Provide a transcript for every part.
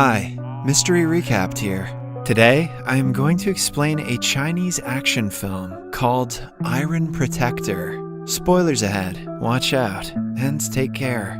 Hi, Mystery Recapped here. Today, I am going to explain a Chinese action film called Iron Protector. Spoilers ahead, watch out, and take care.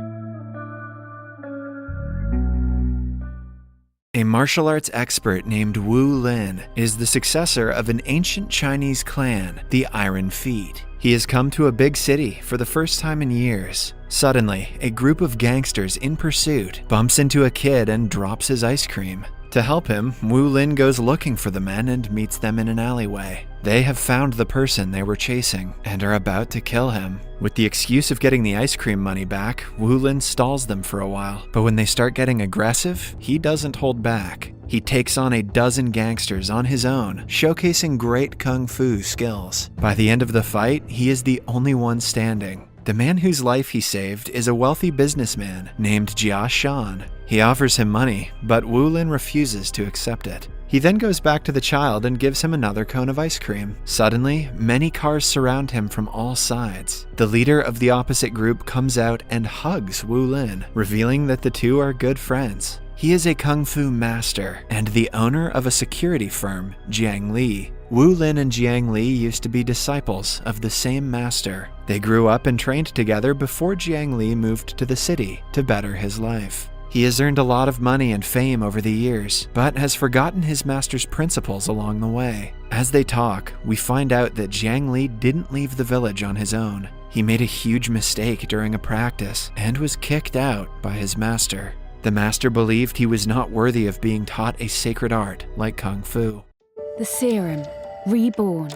A martial arts expert named Wu Lin is the successor of an ancient Chinese clan, the Iron Feet. He has come to a big city for the first time in years. Suddenly, a group of gangsters in pursuit bumps into a kid and drops his ice cream. To help him, Wu Lin goes looking for the men and meets them in an alleyway. They have found the person they were chasing and are about to kill him. With the excuse of getting the ice cream money back, Wu Lin stalls them for a while, but when they start getting aggressive, he doesn't hold back. He takes on a dozen gangsters on his own, showcasing great kung fu skills. By the end of the fight, he is the only one standing. The man whose life he saved is a wealthy businessman named Jia Shan. He offers him money, but Wu Lin refuses to accept it. He then goes back to the child and gives him another cone of ice cream. Suddenly, many cars surround him from all sides. The leader of the opposite group comes out and hugs Wu Lin, revealing that the two are good friends. He is a kung fu master and the owner of a security firm, Jiang Li. Wu Lin and Jiang Li used to be disciples of the same master. They grew up and trained together before Jiang Li moved to the city to better his life. He has earned a lot of money and fame over the years, but has forgotten his master's principles along the way. As they talk, we find out that Jiang Li didn't leave the village on his own. He made a huge mistake during a practice and was kicked out by his master. The master believed he was not worthy of being taught a sacred art like kung fu. The serum, reborn.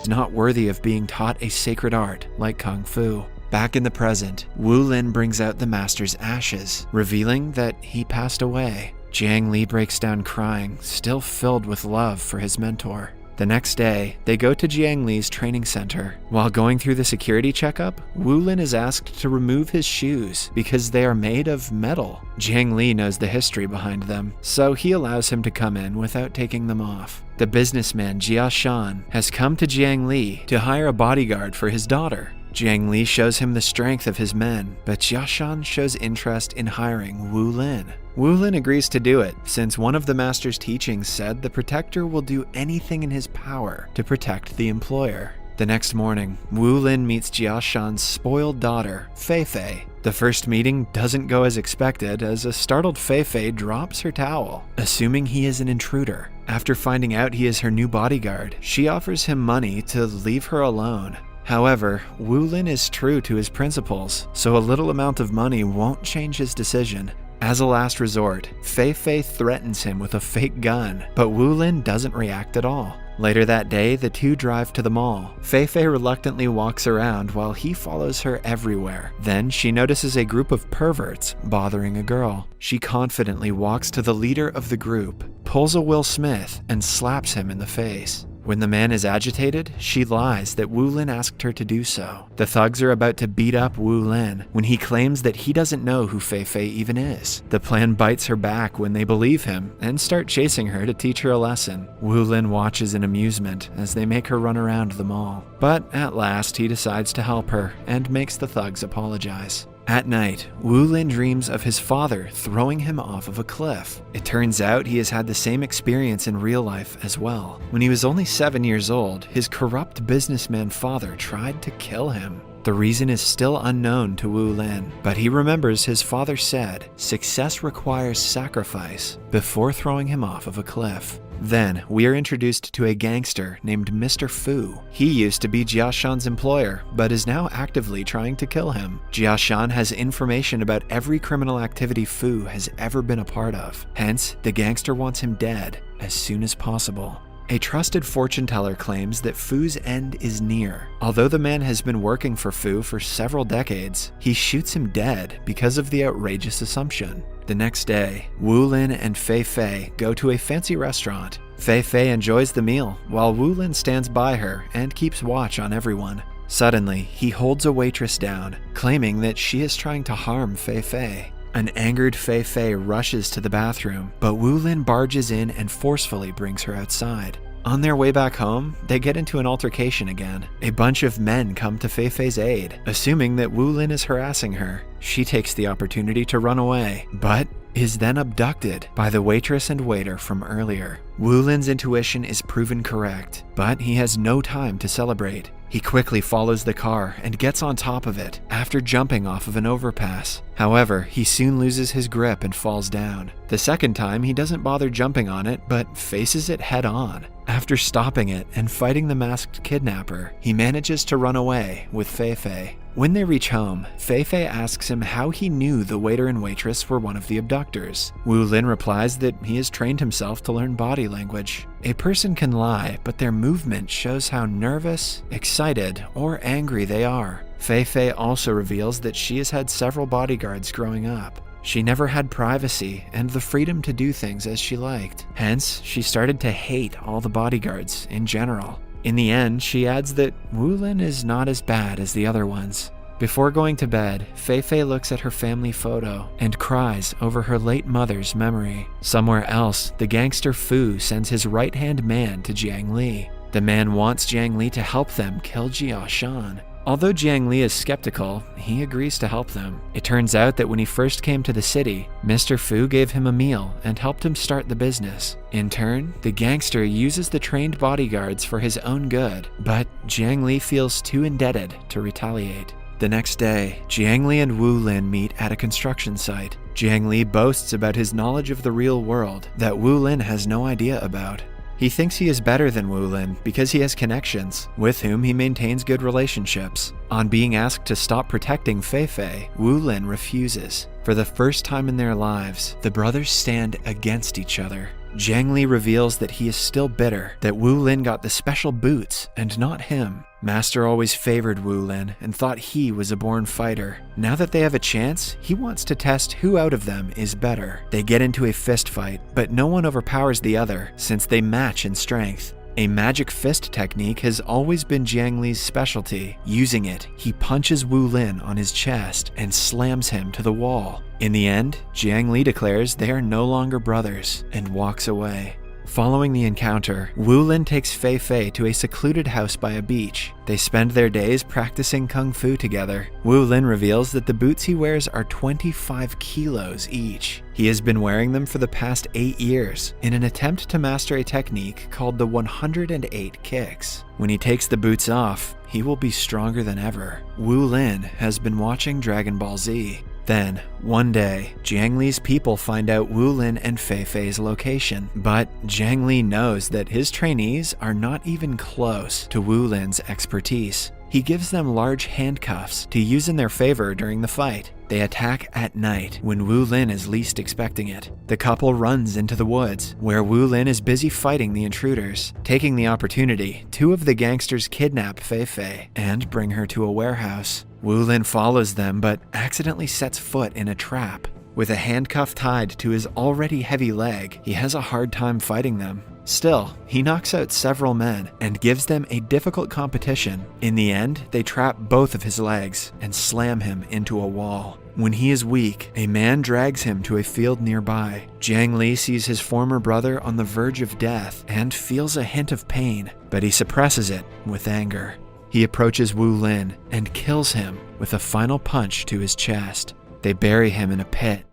Not worthy of being taught a sacred art like kung fu. Back in the present, Wu Lin brings out the master's ashes, revealing that he passed away. Jiang Li breaks down crying, still filled with love for his mentor. The next day, they go to Jiang Li's training center. While going through the security checkup, Wu Lin is asked to remove his shoes because they are made of metal. Jiang Li knows the history behind them, so he allows him to come in without taking them off. The businessman Jia Shan has come to Jiang Li to hire a bodyguard for his daughter. Jiang Li shows him the strength of his men, but Jia Shan shows interest in hiring Wu Lin. Wu Lin agrees to do it, since one of the master's teachings said the protector will do anything in his power to protect the employer. The next morning, Wu Lin meets Jia Shan's spoiled daughter, Fei Fei. The first meeting doesn't go as expected, as a startled Fei Fei drops her towel, assuming he is an intruder. After finding out he is her new bodyguard, she offers him money to leave her alone. However, Wu Lin is true to his principles, so a little amount of money won't change his decision. As a last resort, Fei Fei threatens him with a fake gun, but Wu Lin doesn't react at all. Later that day, the two drive to the mall. Fei Fei reluctantly walks around while he follows her everywhere. Then she notices a group of perverts bothering a girl. She confidently walks to the leader of the group, pulls a Will Smith, and slaps him in the face. When the man is agitated, she lies that Wu Lin asked her to do so. The thugs are about to beat up Wu Lin when he claims that he doesn't know who Fei Fei even is. The plan bites her back when they believe him and start chasing her to teach her a lesson. Wu Lin watches in amusement as they make her run around the mall. But at last he decides to help her and makes the thugs apologize. At night, Wu Lin dreams of his father throwing him off of a cliff. It turns out he has had the same experience in real life as well. When he was only 7 years old, his corrupt businessman father tried to kill him. The reason is still unknown to Wu Lin, but he remembers his father said, "Success requires sacrifice," before throwing him off of a cliff. Then, we are introduced to a gangster named Mr. Fu. He used to be Jia Shan's employer, but is now actively trying to kill him. Jia Shan has information about every criminal activity Fu has ever been a part of. Hence, the gangster wants him dead as soon as possible. A trusted fortune teller claims that Fu's end is near. Although the man has been working for Fu for several decades, he shoots him dead because of the outrageous assumption. The next day, Wu Lin and Fei Fei go to a fancy restaurant. Fei Fei enjoys the meal, while Wu Lin stands by her and keeps watch on everyone. Suddenly, he holds a waitress down, claiming that she is trying to harm Fei Fei. An angered Fei Fei rushes to the bathroom, but Wu Lin barges in and forcefully brings her outside. On their way back home, they get into an altercation again. A bunch of men come to Fei Fei's aid, assuming that Wu Lin is harassing her. She takes the opportunity to run away, but is then abducted by the waitress and waiter from earlier. Wu Lin's intuition is proven correct, but he has no time to celebrate. He quickly follows the car and gets on top of it after jumping off of an overpass. However, he soon loses his grip and falls down. The second time, he doesn't bother jumping on it, but faces it head on. After stopping it and fighting the masked kidnapper, he manages to run away with Fei Fei. When they reach home, Fei Fei asks him how he knew the waiter and waitress were one of the abductors. Wu Lin replies that he has trained himself to learn body language. A person can lie, but their movement shows how nervous, excited, or angry they are. Fei Fei also reveals that she has had several bodyguards growing up. She never had privacy and the freedom to do things as she liked. Hence, she started to hate all the bodyguards in general. In the end, she adds that Wu Lin is not as bad as the other ones. Before going to bed, Fei Fei looks at her family photo and cries over her late mother's memory. Somewhere else, the gangster Fu sends his right-hand man to Jiang Li. The man wants Jiang Li to help them kill Jia Shan. Although Jiang Li is skeptical, he agrees to help them. It turns out that when he first came to the city, Mr. Fu gave him a meal and helped him start the business. In turn, the gangster uses the trained bodyguards for his own good, but Jiang Li feels too indebted to retaliate. The next day, Jiang Li and Wu Lin meet at a construction site. Jiang Li boasts about his knowledge of the real world that Wu Lin has no idea about. He thinks he is better than Wu Lin because he has connections, with whom he maintains good relationships. On being asked to stop protecting Fei Fei, Wu Lin refuses. For the first time in their lives, the brothers stand against each other. Jiang Li reveals that he is still bitter that Wu Lin got the special boots and not him. Master always favored Wu Lin and thought he was a born fighter. Now that they have a chance, he wants to test who out of them is better. They get into a fist fight, but no one overpowers the other since they match in strength. A magic fist technique has always been Jiang Li's specialty. Using it, he punches Wu Lin on his chest and slams him to the wall. In the end, Jiang Li declares they are no longer brothers and walks away. Following the encounter, Wu Lin takes Fei Fei to a secluded house by a beach. They spend their days practicing kung fu together. Wu Lin reveals that the boots he wears are 25 kilos each. He has been wearing them for the past 8 years in an attempt to master a technique called the 108 kicks. When he takes the boots off, he will be stronger than ever. Wu Lin has been watching Dragon Ball Z. Then, one day, Jiang Li's people find out Wu Lin and Fei Fei's location, but Jiang Li knows that his trainees are not even close to Wu Lin's expertise. He gives them large handcuffs to use in their favor during the fight. They attack at night when Wu Lin is least expecting it. The couple runs into the woods, where Wu Lin is busy fighting the intruders. Taking the opportunity, two of the gangsters kidnap Fei Fei and bring her to a warehouse. Wu Lin follows them but accidentally sets foot in a trap. With a handcuff tied to his already heavy leg, he has a hard time fighting them. Still, he knocks out several men and gives them a difficult competition. In the end, they trap both of his legs and slam him into a wall. When he is weak, a man drags him to a field nearby. Jiang Li sees his former brother on the verge of death and feels a hint of pain, but he suppresses it with anger. He approaches Wu Lin and kills him with a final punch to his chest. They bury him in a pit.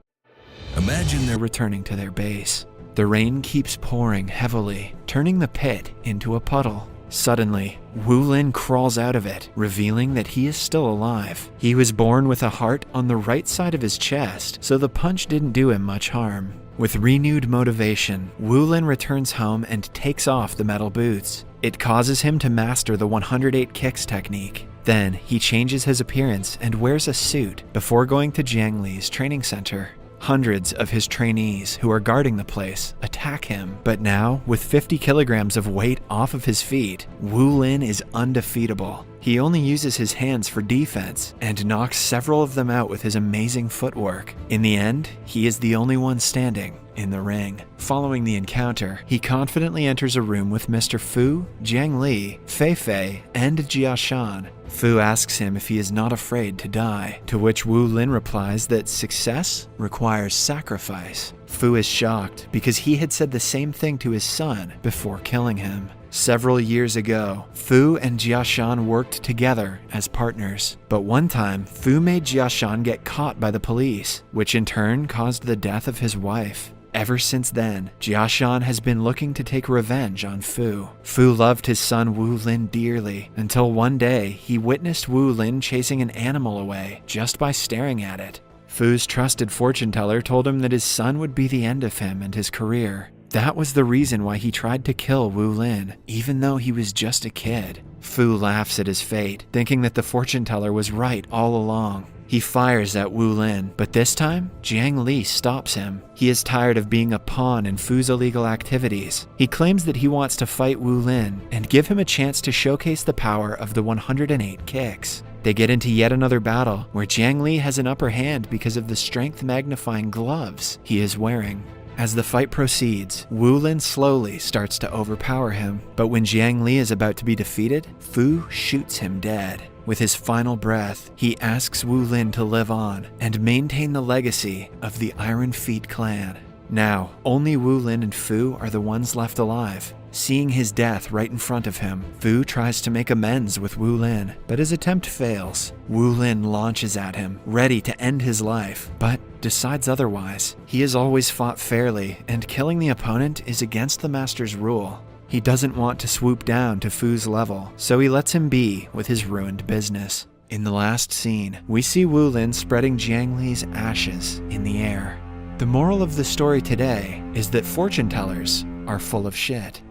Imagine they're returning to their base. The rain keeps pouring heavily, turning the pit into a puddle. Suddenly, Wu Lin crawls out of it, revealing that he is still alive. He was born with a heart on the right side of his chest, so the punch didn't do him much harm. With renewed motivation, Wu Lin returns home and takes off the metal boots. It causes him to master the 108 kicks technique. Then, he changes his appearance and wears a suit before going to Jiang Li's training center. Hundreds of his trainees who are guarding the place attack him, but now, with 50 kilograms of weight off of his feet, Wu Lin is undefeatable. He only uses his hands for defense and knocks several of them out with his amazing footwork. In the end, he is the only one standing in the ring. Following the encounter, he confidently enters a room with Mr. Fu, Jiang Li, Fei Fei, and Jia Shan. Fu asks him if he is not afraid to die, to which Wu Lin replies that success requires sacrifice. Fu is shocked because he had said the same thing to his son before killing him. Several years ago, Fu and Jiashan worked together as partners. But one time, Fu made Jiashan get caught by the police, which in turn caused the death of his wife. Ever since then, Jiashan has been looking to take revenge on Fu. Fu loved his son Wu Lin dearly, until one day he witnessed Wu Lin chasing an animal away just by staring at it. Fu's trusted fortune teller told him that his son would be the end of him and his career. That was the reason why he tried to kill Wu Lin, even though he was just a kid. Fu laughs at his fate, thinking that the fortune teller was right all along. He fires at Wu Lin, but this time, Jiang Li stops him. He is tired of being a pawn in Fu's illegal activities. He claims that he wants to fight Wu Lin and give him a chance to showcase the power of the 108 kicks. They get into yet another battle, where Jiang Li has an upper hand because of the strength-magnifying gloves he is wearing. As the fight proceeds, Wu Lin slowly starts to overpower him, but when Jiang Li is about to be defeated, Fu shoots him dead. With his final breath, he asks Wu Lin to live on and maintain the legacy of the Iron Feet clan. Now, only Wu Lin and Fu are the ones left alive. Seeing his death right in front of him, Fu tries to make amends with Wu Lin, but his attempt fails. Wu Lin launches at him, ready to end his life, but decides otherwise. He has always fought fairly, and killing the opponent is against the master's rule. He doesn't want to swoop down to Fu's level, so he lets him be with his ruined business. In the last scene, we see Wu Lin spreading Jiang Li's ashes in the air. The moral of the story today is that fortune tellers are full of shit.